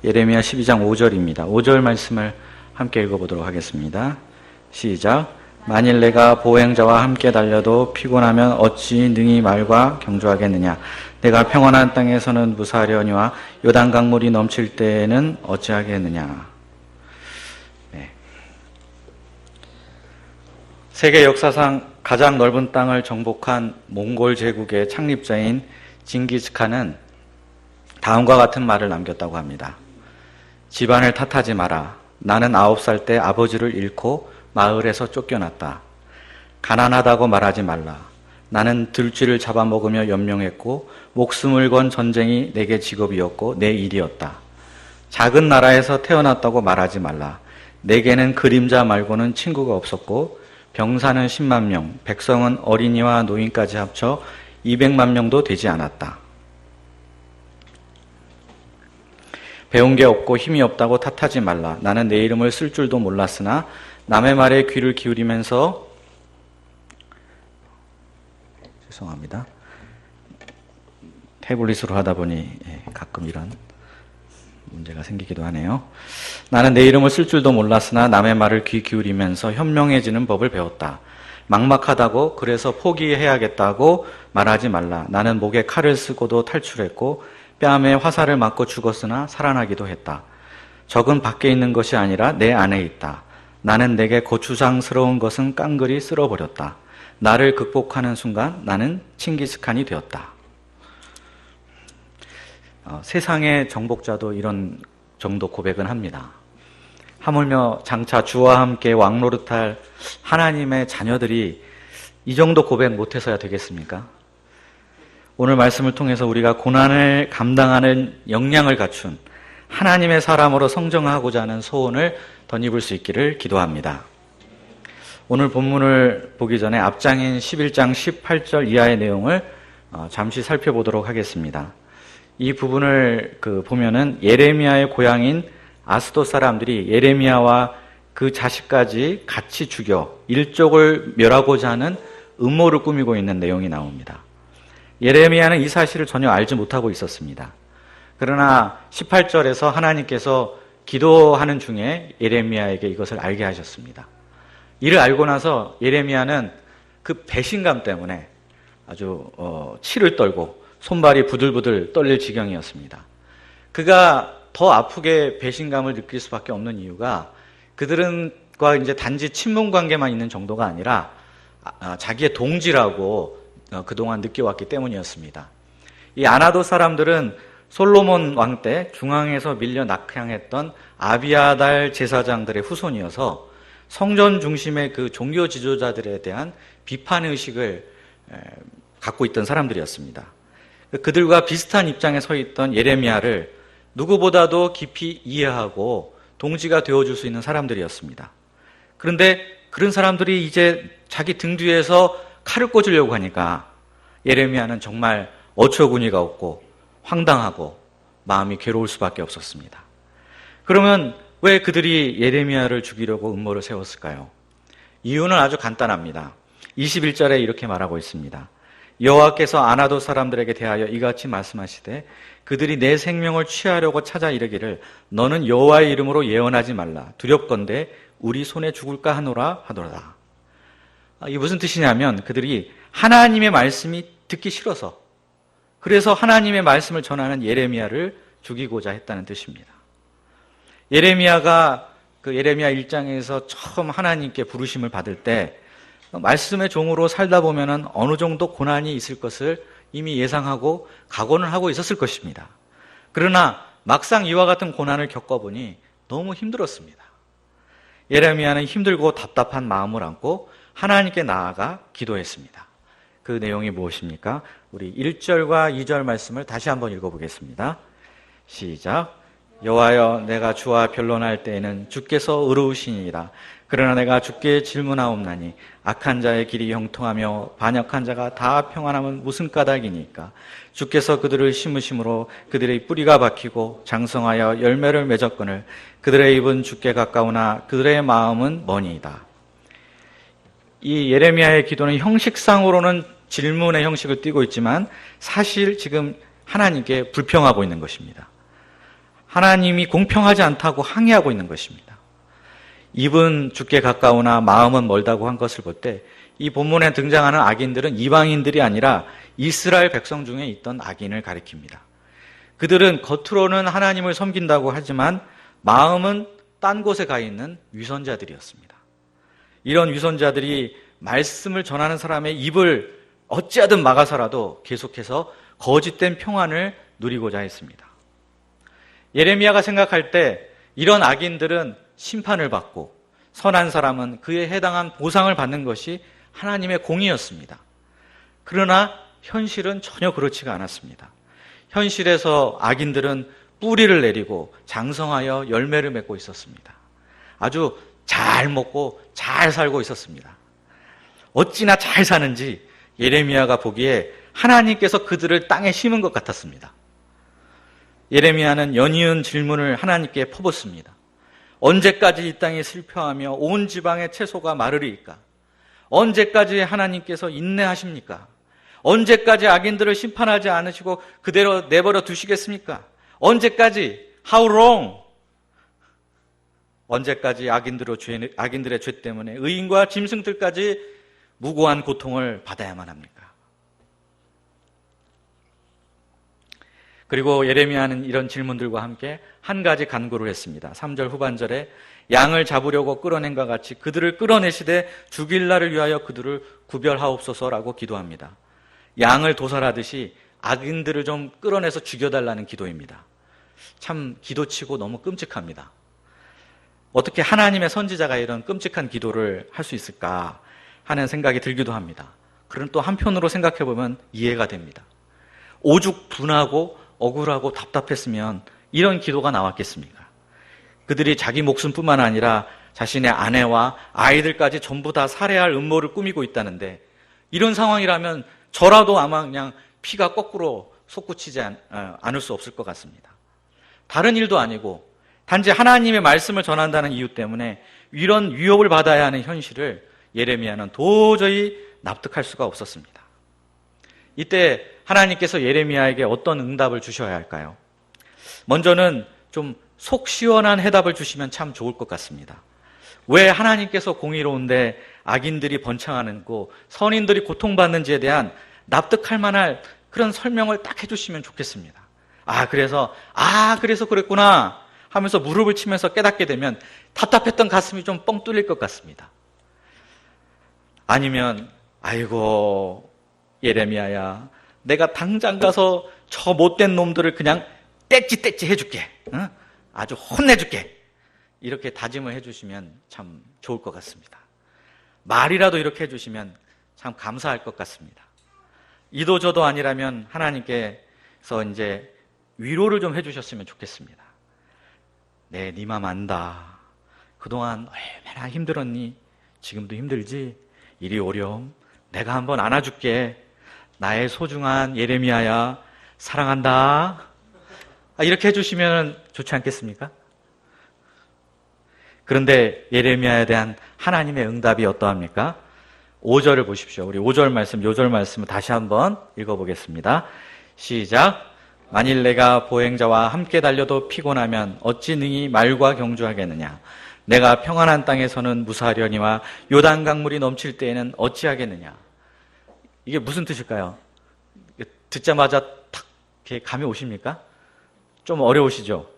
예레미야 12장 5절입니다. 5절 말씀을 함께 읽어보도록 하겠습니다. 시작. 만일 내가 보행자와 함께 달려도 피곤하면 어찌 능히 말과 경주하겠느냐. 내가 평안한 땅에서는 무사하려니와 요단 물이 넘칠 때에는 어찌하겠느냐. 네. 세계 역사상 가장 넓은 땅을 정복한 몽골 제국의 창립자인 징기스칸은 다음과 같은 말을 남겼다고 합니다. 집안을 탓하지 마라. 나는 9살 때 아버지를 잃고 마을에서 쫓겨났다. 가난하다고 말하지 말라. 나는 들쥐를 잡아먹으며 연명했고 목숨을 건 전쟁이 내게 직업이었고 내 일이었다. 작은 나라에서 태어났다고 말하지 말라. 내게는 그림자 말고는 친구가 없었고 병사는 10만 명, 백성은 어린이와 노인까지 합쳐 200만 명도 되지 않았다. 배운 게 없고 힘이 없다고 탓하지 말라. 나는 내 이름을 쓸 줄도 몰랐으나 남의 말에 귀를 기울이면서 죄송합니다. 태블릿으로 하다 보니 가끔 이런 문제가 생기기도 하네요. 나는 내 이름을 쓸 줄도 몰랐으나 남의 말을 귀 기울이면서 현명해지는 법을 배웠다. 막막하다고 그래서 포기해야겠다고 말하지 말라. 나는 목에 칼을 쓰고도 탈출했고 뺨에 화살을 맞고 죽었으나 살아나기도 했다. 적은 밖에 있는 것이 아니라 내 안에 있다. 나는 내게 고추장스러운 것은 깡그리 쓸어버렸다. 나를 극복하는 순간 나는 칭기스칸이 되었다. 세상의 정복자도 이런 정도 고백은 합니다. 하물며 장차 주와 함께 왕노릇할 하나님의 자녀들이 이 정도 고백 못해서야 되겠습니까? 오늘 말씀을 통해서 우리가 고난을 감당하는 역량을 갖춘 하나님의 사람으로 성정하고자 하는 소원을 덧입을 수 있기를 기도합니다. 오늘 본문을 보기 전에 앞장인 11장 18절 이하의 내용을 잠시 살펴보도록 하겠습니다. 이 부분을 보면은 예레미야의 고향인 아스돗 사람들이 예레미야와 그 자식까지 같이 죽여 일족을 멸하고자 하는 음모를 꾸미고 있는 내용이 나옵니다. 예레미야는 이 사실을 전혀 알지 못하고 있었습니다. 그러나 18절에서 하나님께서 기도하는 중에 예레미야에게 이것을 알게 하셨습니다. 이를 알고 나서 예레미야는 그 배신감 때문에 아주 치를 떨고 손발이 부들부들 떨릴 지경이었습니다. 그가 더 아프게 배신감을 느낄 수밖에 없는 이유가 그들과 이제 단지 친분 관계만 있는 정도가 아니라 자기의 동지라고 그동안 느껴왔기 때문이었습니다. 이 아나돗 사람들은 솔로몬 왕 때 중앙에서 밀려 낙향했던 아비아달 제사장들의 후손이어서 성전 중심의 그 종교 지도자들에 대한 비판의식을 갖고 있던 사람들이었습니다. 그들과 비슷한 입장에 서 있던 예레미야를 누구보다도 깊이 이해하고 동지가 되어줄 수 있는 사람들이었습니다. 그런데 그런 사람들이 이제 자기 등 뒤에서 칼을 꽂으려고 하니까 예레미야는 정말 어처구니가 없고 황당하고 마음이 괴로울 수밖에 없었습니다. 그러면 왜 그들이 예레미야를 죽이려고 음모를 세웠을까요? 이유는 아주 간단합니다. 21절에 이렇게 말하고 있습니다. 여호와께서 아나돗 사람들에게 대하여 이같이 말씀하시되 그들이 내 생명을 취하려고 찾아 이르기를 너는 여호와의 이름으로 예언하지 말라. 두렵건대 우리 손에 죽을까 하노라 하더라. 이게 무슨 뜻이냐면 그들이 하나님의 말씀이 듣기 싫어서 그래서 하나님의 말씀을 전하는 예레미야를 죽이고자 했다는 뜻입니다. 예레미야가 예레미야 1장에서 처음 하나님께 부르심을 받을 때 말씀의 종으로 살다 보면은 어느 정도 고난이 있을 것을 이미 예상하고 각오는 하고 있었을 것입니다. 그러나 막상 이와 같은 고난을 겪어보니 너무 힘들었습니다. 예레미야는 힘들고 답답한 마음을 안고 하나님께 나아가 기도했습니다. 그 내용이 무엇입니까? 우리 1절과 2절 말씀을 다시 한번 읽어보겠습니다. 시작. 여호와여 내가 주와 변론할 때에는 주께서 의로우시니이다. 그러나 내가 주께 질문하옵나니 악한 자의 길이 형통하며 반역한 자가 다 평안함은 무슨 까닭이니까? 주께서 그들을 심으심으로 그들의 뿌리가 박히고 장성하여 열매를 맺었거늘 그들의 입은 주께 가까우나 그들의 마음은 머니이다. 이 예레미야의 기도는 형식상으로는 질문의 형식을 띠고 있지만 사실 지금 하나님께 불평하고 있는 것입니다. 하나님이 공평하지 않다고 항의하고 있는 것입니다. 입은 죽게 가까우나 마음은 멀다고 한 것을 볼 때 이 본문에 등장하는 악인들은 이방인들이 아니라 이스라엘 백성 중에 있던 악인을 가리킵니다. 그들은 겉으로는 하나님을 섬긴다고 하지만 마음은 딴 곳에 가 있는 위선자들이었습니다. 이런 위선자들이 말씀을 전하는 사람의 입을 어찌하든 막아서라도 계속해서 거짓된 평안을 누리고자 했습니다. 예레미야가 생각할 때 이런 악인들은 심판을 받고 선한 사람은 그에 해당한 보상을 받는 것이 하나님의 공의였습니다. 그러나 현실은 전혀 그렇지가 않았습니다. 현실에서 악인들은 뿌리를 내리고 장성하여 열매를 맺고 있었습니다. 아주 잘 먹고 잘 살고 있었습니다. 어찌나 잘 사는지 예레미야가 보기에 하나님께서 그들을 땅에 심은 것 같았습니다. 예레미야는 연이은 질문을 하나님께 퍼붓습니다. 언제까지 이 땅이 슬퍼하며 온 지방의 채소가 마르리이까? 언제까지 하나님께서 인내하십니까? 언제까지 악인들을 심판하지 않으시고 그대로 내버려 두시겠습니까? 언제까지? How long? 언제까지 악인들의 죄 때문에 의인과 짐승들까지 무고한 고통을 받아야만 합니까? 그리고 예레미야는 이런 질문들과 함께 한 가지 간구를 했습니다. 3절 후반절에 양을 잡으려고 끌어낸 것 같이 그들을 끌어내시되 죽일 날을 위하여 그들을 구별하옵소서라고 기도합니다. 양을 도살하듯이 악인들을 좀 끌어내서 죽여달라는 기도입니다. 참 기도치고 너무 끔찍합니다. 어떻게 하나님의 선지자가 이런 끔찍한 기도를 할 수 있을까 하는 생각이 들기도 합니다. 그럼 또 한편으로 생각해보면 이해가 됩니다. 오죽 분하고 억울하고 답답했으면 이런 기도가 나왔겠습니까? 그들이 자기 목숨뿐만 아니라 자신의 아내와 아이들까지 전부 다 살해할 음모를 꾸미고 있다는데 이런 상황이라면 저라도 아마 그냥 피가 거꾸로 솟구치지 않을 수 없을 것 같습니다. 다른 일도 아니고 단지 하나님의 말씀을 전한다는 이유 때문에 이런 위협을 받아야 하는 현실을 예레미야는 도저히 납득할 수가 없었습니다. 이때 하나님께서 예레미야에게 어떤 응답을 주셔야 할까요? 먼저는 좀 속 시원한 해답을 주시면 참 좋을 것 같습니다. 왜 하나님께서 공의로운데 악인들이 번창하는고 선인들이 고통받는지에 대한 납득할 만한 그런 설명을 딱 해주시면 좋겠습니다. 그래서 그랬구나 하면서 무릎을 치면서 깨닫게 되면 답답했던 가슴이 좀 뻥 뚫릴 것 같습니다. 아니면 아이고 예레미야야, 내가 당장 가서 저 못된 놈들을 그냥 떼찌 해줄게. 응? 아주 혼내줄게. 이렇게 다짐을 해주시면 참 좋을 것 같습니다. 말이라도 이렇게 해주시면 참 감사할 것 같습니다. 이도 저도 아니라면 하나님께서 이제 위로를 좀 해주셨으면 좋겠습니다. 네 맘 안다. 그동안 얼마나 힘들었니? 지금도 힘들지? 이리 오렴. 내가 한번 안아줄게. 나의 소중한 예레미야야, 사랑한다. 이렇게 해주시면 좋지 않겠습니까? 그런데 예레미야에 대한 하나님의 응답이 어떠합니까? 5절을 보십시오. 우리 5절 말씀, 요절 말씀을 다시 한번 읽어보겠습니다. 시작. 만일 내가 보행자와 함께 달려도 피곤하면 어찌 능히 말과 경주하겠느냐? 내가 평안한 땅에서는 무사하려니와 요단 강물이 넘칠 때에는 어찌하겠느냐? 이게 무슨 뜻일까요? 듣자마자 탁 이렇게 감이 오십니까? 좀 어려우시죠?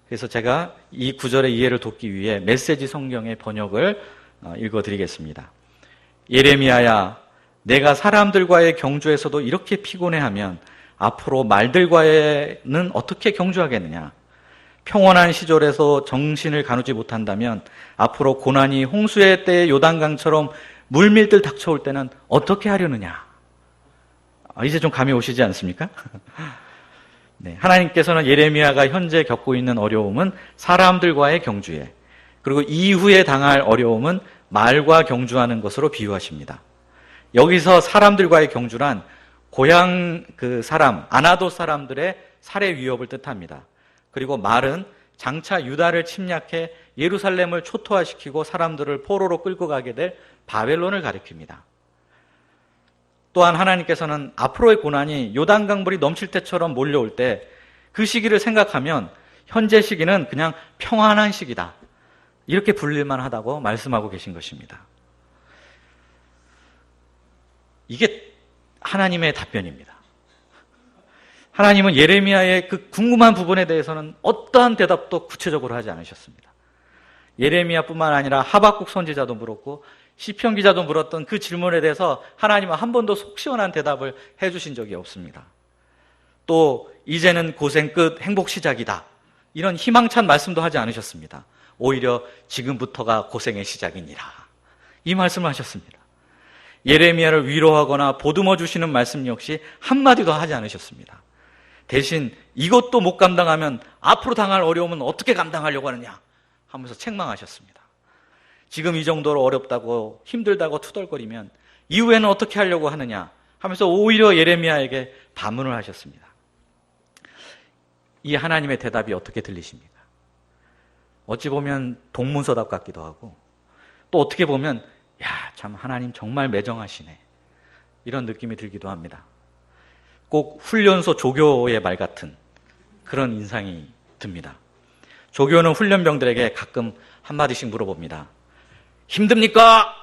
그래서 제가 이 구절의 이해를 돕기 위해 메시지 성경의 번역을 읽어드리겠습니다. 예레미야야, 내가 사람들과의 경주에서도 이렇게 피곤해하면 앞으로 말들과는 어떻게 경주하겠느냐? 평온한 시절에서 정신을 가누지 못한다면 앞으로 고난이 홍수의 때의 요단강처럼 물밀들 닥쳐올 때는 어떻게 하려느냐? 이제 좀 감이 오시지 않습니까? 네, 하나님께서는 예레미야가 현재 겪고 있는 어려움은 사람들과의 경주에, 그리고 이후에 당할 어려움은 말과 경주하는 것으로 비유하십니다. 여기서 사람들과의 경주란 고향 사람, 아나돗 사람들의 살해 위협을 뜻합니다. 그리고 말은 장차 유다를 침략해 예루살렘을 초토화시키고 사람들을 포로로 끌고 가게 될 바벨론을 가리킵니다. 또한 하나님께서는 앞으로의 고난이 요단강물이 넘칠 때처럼 몰려올 때 그 시기를 생각하면 현재 시기는 그냥 평안한 시기다. 이렇게 불릴만 하다고 말씀하고 계신 것입니다. 이게 하나님의 답변입니다. 하나님은 예레미야의 그 궁금한 부분에 대해서는 어떠한 대답도 구체적으로 하지 않으셨습니다. 예레미야뿐만 아니라 하박국 선지자도 물었고 시편 기자도 물었던 그 질문에 대해서 하나님은 한 번도 속 시원한 대답을 해주신 적이 없습니다. 또 이제는 고생 끝 행복 시작이다. 이런 희망찬 말씀도 하지 않으셨습니다. 오히려 지금부터가 고생의 시작이니라. 이 말씀을 하셨습니다. 예레미야를 위로하거나 보듬어 주시는 말씀 역시 한마디도 하지 않으셨습니다. 대신 이것도 못 감당하면 앞으로 당할 어려움은 어떻게 감당하려고 하느냐 하면서 책망하셨습니다. 지금 이 정도로 어렵다고 힘들다고 투덜거리면 이후에는 어떻게 하려고 하느냐 하면서 오히려 예레미야에게 반문을 하셨습니다. 이 하나님의 대답이 어떻게 들리십니까? 어찌 보면 동문서답 같기도 하고 또 어떻게 보면 야, 참 하나님 정말 매정하시네 이런 느낌이 들기도 합니다. 꼭 훈련소 조교의 말 같은 그런 인상이 듭니다. 조교는 훈련병들에게 가끔 한마디씩 물어봅니다. 힘듭니까?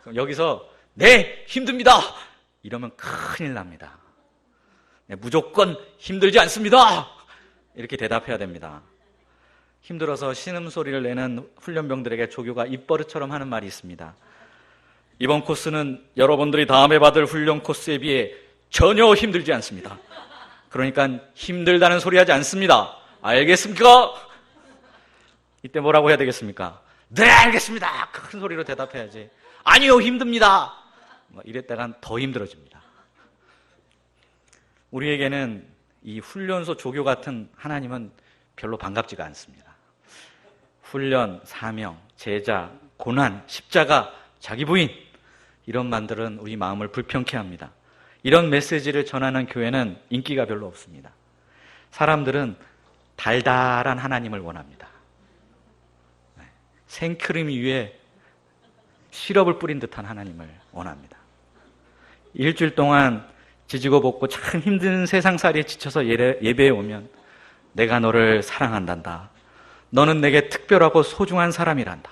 그럼 여기서 네, 힘듭니다. 이러면 큰일 납니다. 네, 무조건 힘들지 않습니다. 이렇게 대답해야 됩니다. 힘들어서 신음소리를 내는 훈련병들에게 조교가 입버릇처럼 하는 말이 있습니다. 이번 코스는 여러분들이 다음에 받을 훈련 코스에 비해 전혀 힘들지 않습니다. 그러니까 힘들다는 소리 하지 않습니다. 알겠습니까? 이때 뭐라고 해야 되겠습니까? 네, 알겠습니다. 큰 소리로 대답해야지. 아니요, 힘듭니다. 이랬다간 더 힘들어집니다. 우리에게는 이 훈련소 조교 같은 하나님은 별로 반갑지가 않습니다. 훈련, 사명, 제자, 고난, 십자가, 자기 부인 이런 말들은 우리 마음을 불편케 합니다. 이런 메시지를 전하는 교회는 인기가 별로 없습니다. 사람들은 달달한 하나님을 원합니다. 생크림 위에 시럽을 뿌린 듯한 하나님을 원합니다. 일주일 동안 지지고 볶고 참 힘든 세상살이에 지쳐서 예배에 오면 내가 너를 사랑한단다. 너는 내게 특별하고 소중한 사람이란다.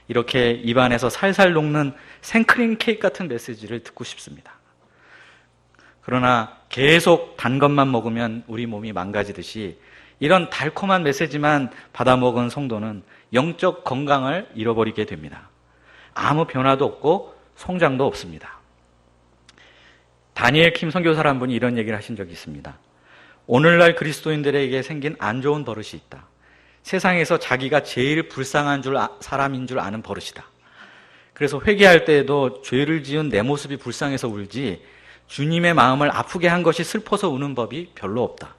이렇게 입안에서 살살 녹는 생크림 케이크 같은 메시지를 듣고 싶습니다. 그러나 계속 단 것만 먹으면 우리 몸이 망가지듯이 이런 달콤한 메시지만 받아먹은 성도는 영적 건강을 잃어버리게 됩니다. 아무 변화도 없고 성장도 없습니다. 다니엘 킴 선교사라는 한 분이 이런 얘기를 하신 적이 있습니다. 오늘날 그리스도인들에게 생긴 안 좋은 버릇이 있다. 세상에서 자기가 제일 불쌍한 사람인 줄 아는 버릇이다. 그래서 회개할 때에도 죄를 지은 내 모습이 불쌍해서 울지 주님의 마음을 아프게 한 것이 슬퍼서 우는 법이 별로 없다.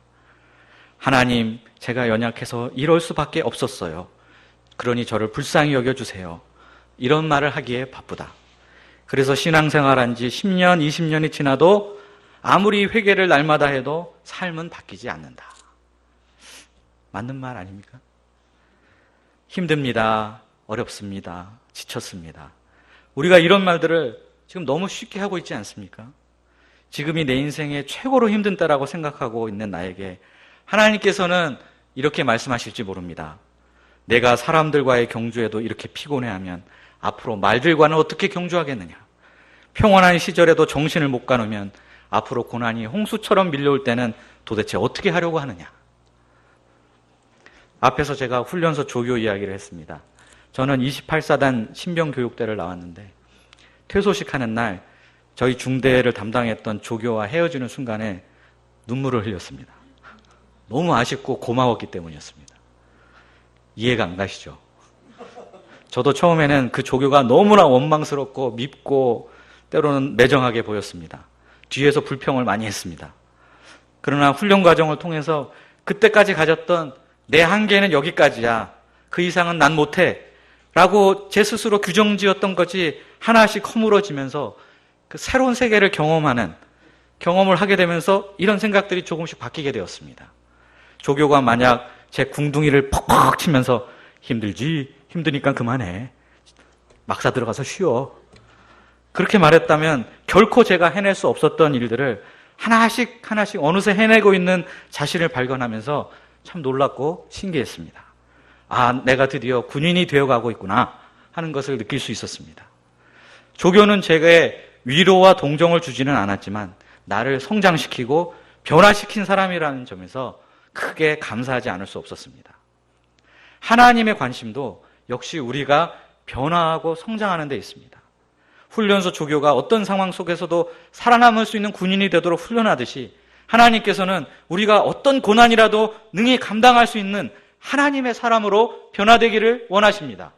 하나님, 제가 연약해서 이럴 수밖에 없었어요. 그러니 저를 불쌍히 여겨주세요. 이런 말을 하기에 바쁘다. 그래서 신앙생활한 지 10년, 20년이 지나도 아무리 회개를 날마다 해도 삶은 바뀌지 않는다. 맞는 말 아닙니까? 힘듭니다. 어렵습니다. 지쳤습니다. 우리가 이런 말들을 지금 너무 쉽게 하고 있지 않습니까? 지금이 내 인생의 최고로 힘든 때라고 생각하고 있는 나에게 하나님께서는 이렇게 말씀하실지 모릅니다. 내가 사람들과의 경주에도 이렇게 피곤해하면 앞으로 말들과는 어떻게 경주하겠느냐? 평온한 시절에도 정신을 못 가누면 앞으로 고난이 홍수처럼 밀려올 때는 도대체 어떻게 하려고 하느냐? 앞에서 제가 훈련소 조교 이야기를 했습니다. 저는 28사단 신병교육대를 나왔는데 퇴소식 하는 날 저희 중대를 담당했던 조교와 헤어지는 순간에 눈물을 흘렸습니다. 너무 아쉽고 고마웠기 때문이었습니다. 이해가 안 가시죠? 저도 처음에는 그 조교가 너무나 원망스럽고 밉고 때로는 매정하게 보였습니다. 뒤에서 불평을 많이 했습니다. 그러나 훈련 과정을 통해서 그때까지 가졌던 내 한계는 여기까지야. 그 이상은 난 못해. 라고 제 스스로 규정지었던 것이 하나씩 허물어지면서 그 새로운 세계를 경험을 하게 되면서 이런 생각들이 조금씩 바뀌게 되었습니다. 조교가 만약 제 궁둥이를 퍽퍽 치면서 힘들지? 힘드니까 그만해. 막사 들어가서 쉬어. 그렇게 말했다면 결코 제가 해낼 수 없었던 일들을 하나씩 어느새 해내고 있는 자신을 발견하면서 참 놀랍고 신기했습니다. 아, 내가 드디어 군인이 되어가고 있구나 하는 것을 느낄 수 있었습니다. 조교는 제게 위로와 동정을 주지는 않았지만 나를 성장시키고 변화시킨 사람이라는 점에서 크게 감사하지 않을 수 없었습니다. 하나님의 관심도 역시 우리가 변화하고 성장하는 데 있습니다. 훈련소 조교가 어떤 상황 속에서도 살아남을 수 있는 군인이 되도록 훈련하듯이 하나님께서는 우리가 어떤 고난이라도 능히 감당할 수 있는 하나님의 사람으로 변화되기를 원하십니다.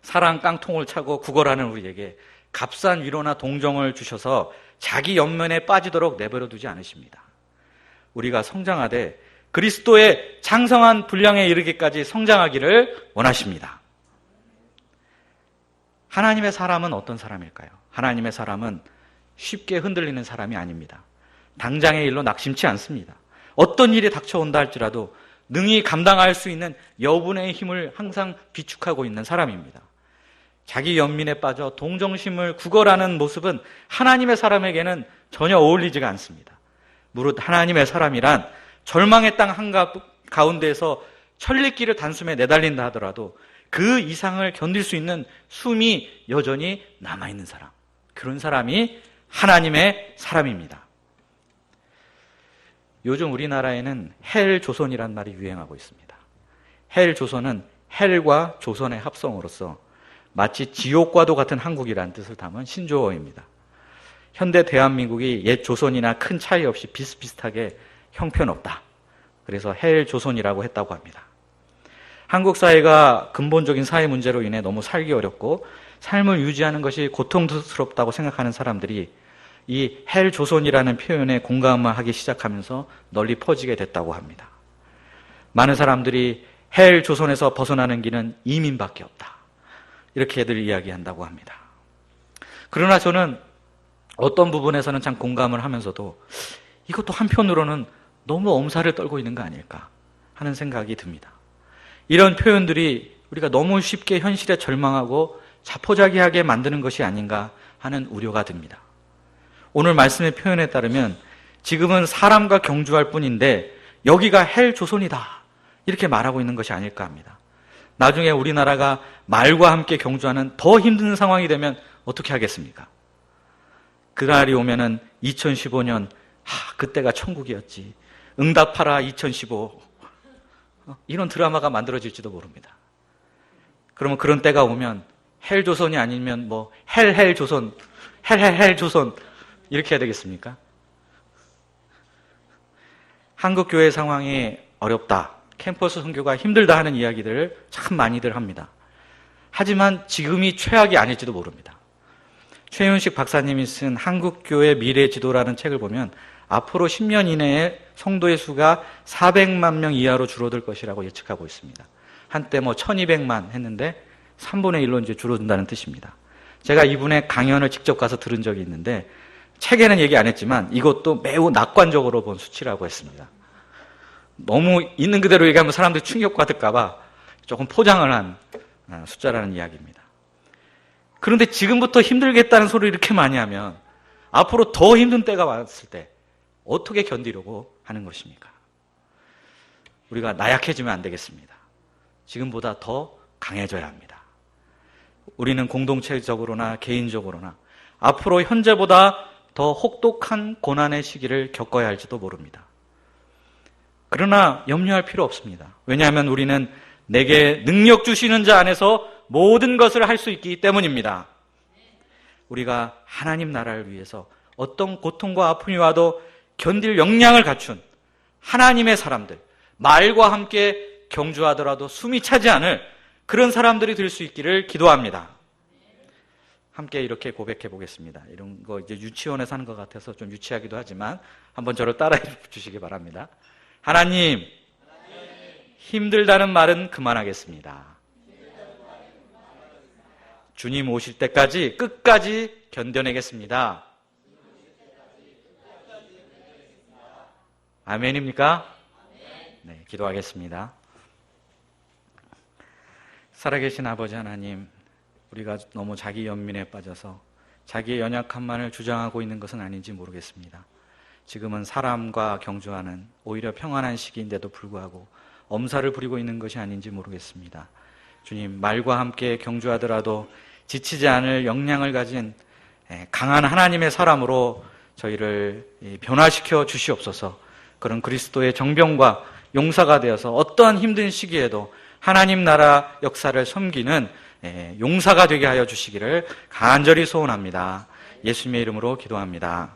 사랑 깡통을 차고 구걸하는 우리에게 값싼 위로나 동정을 주셔서 자기 연면에 빠지도록 내버려 두지 않으십니다. 우리가 성장하되 그리스도의 장성한 분량에 이르기까지 성장하기를 원하십니다. 하나님의 사람은 어떤 사람일까요? 하나님의 사람은 쉽게 흔들리는 사람이 아닙니다. 당장의 일로 낙심치 않습니다. 어떤 일이 닥쳐온다 할지라도 능히 감당할 수 있는 여분의 힘을 항상 비축하고 있는 사람입니다. 자기 연민에 빠져 동정심을 구걸하는 모습은 하나님의 사람에게는 전혀 어울리지가 않습니다. 무릇 하나님의 사람이란 절망의 땅 한가운데에서 천리길을 단숨에 내달린다 하더라도 그 이상을 견딜 수 있는 숨이 여전히 남아있는 사람, 그런 사람이 하나님의 사람입니다. 요즘 우리나라에는 헬조선이란 말이 유행하고 있습니다. 헬조선은 헬과 조선의 합성으로서 마치 지옥과도 같은 한국이라는 뜻을 담은 신조어입니다. 현대 대한민국이 옛 조선이나 큰 차이 없이 비슷비슷하게 형편없다. 그래서 헬조선이라고 했다고 합니다. 한국 사회가 근본적인 사회 문제로 인해 너무 살기 어렵고 삶을 유지하는 것이 고통스럽다고 생각하는 사람들이 이 헬조선이라는 표현에 공감을 하기 시작하면서 널리 퍼지게 됐다고 합니다. 많은 사람들이 헬조선에서 벗어나는 길은 이민밖에 없다. 이렇게들 이야기한다고 합니다. 그러나 저는 어떤 부분에서는 참 공감을 하면서도 이것도 한편으로는 너무 엄살을 떨고 있는 거 아닐까 하는 생각이 듭니다. 이런 표현들이 우리가 너무 쉽게 현실에 절망하고 자포자기하게 만드는 것이 아닌가 하는 우려가 듭니다. 오늘 말씀의 표현에 따르면 지금은 사람과 경주할 뿐인데 여기가 헬조선이다 이렇게 말하고 있는 것이 아닐까 합니다. 나중에 우리나라가 말과 함께 경주하는 더 힘든 상황이 되면 어떻게 하겠습니까? 그날이 오면은 2015년 그때가 천국이었지, 응답하라 2015 이런 드라마가 만들어질지도 모릅니다. 그러면 그런 때가 오면 헬조선이 아니면 뭐 헬조선 헬조선 이렇게 해야 되겠습니까? 한국 교회 상황이 어렵다, 캠퍼스 선교가 힘들다 하는 이야기들을 참 많이들 합니다. 하지만 지금이 최악이 아닐지도 모릅니다. 최윤식 박사님이 쓴 한국교회 미래지도라는 책을 보면 앞으로 10년 이내에 성도의 수가 400만 명 이하로 줄어들 것이라고 예측하고 있습니다. 한때 1200만 했는데 3분의 1로 이제 줄어든다는 뜻입니다. 제가 이분의 강연을 직접 가서 들은 적이 있는데 책에는 얘기 안 했지만 이것도 매우 낙관적으로 본 수치라고 했습니다. 너무 있는 그대로 얘기하면 사람들이 충격받을까봐 조금 포장을 한 숫자라는 이야기입니다. 그런데 지금부터 힘들겠다는 소리를 이렇게 많이 하면 앞으로 더 힘든 때가 왔을 때 어떻게 견디려고 하는 것입니까? 우리가 나약해지면 안 되겠습니다. 지금보다 더 강해져야 합니다. 우리는 공동체적으로나 개인적으로나 앞으로 현재보다 더 혹독한 고난의 시기를 겪어야 할지도 모릅니다. 그러나 염려할 필요 없습니다. 왜냐하면 우리는 내게 능력 주시는 자 안에서 모든 것을 할 수 있기 때문입니다. 우리가 하나님 나라를 위해서 어떤 고통과 아픔이 와도 견딜 역량을 갖춘 하나님의 사람들, 말과 함께 경주하더라도 숨이 차지 않을 그런 사람들이 될 수 있기를 기도합니다. 함께 이렇게 고백해 보겠습니다. 이런 거 이제 유치원에서 하는 것 같아서 좀 유치하기도 하지만 한번 저를 따라해 주시기 바랍니다. 하나님, 힘들다는 말은 그만하겠습니다. 주님 오실 때까지 끝까지 견뎌내겠습니다. 아멘입니까? 네, 기도하겠습니다. 살아계신 아버지 하나님, 우리가 너무 자기 연민에 빠져서 자기의 연약함만을 주장하고 있는 것은 아닌지 모르겠습니다. 지금은 사람과 경주하는 오히려 평안한 시기인데도 불구하고 엄살을 부리고 있는 것이 아닌지 모르겠습니다. 주님, 말과 함께 경주하더라도 지치지 않을 역량을 가진 강한 하나님의 사람으로 저희를 변화시켜 주시옵소서. 그런 그리스도의 정병과 용사가 되어서 어떠한 힘든 시기에도 하나님 나라 역사를 섬기는 용사가 되게 하여 주시기를 간절히 소원합니다. 예수님의 이름으로 기도합니다.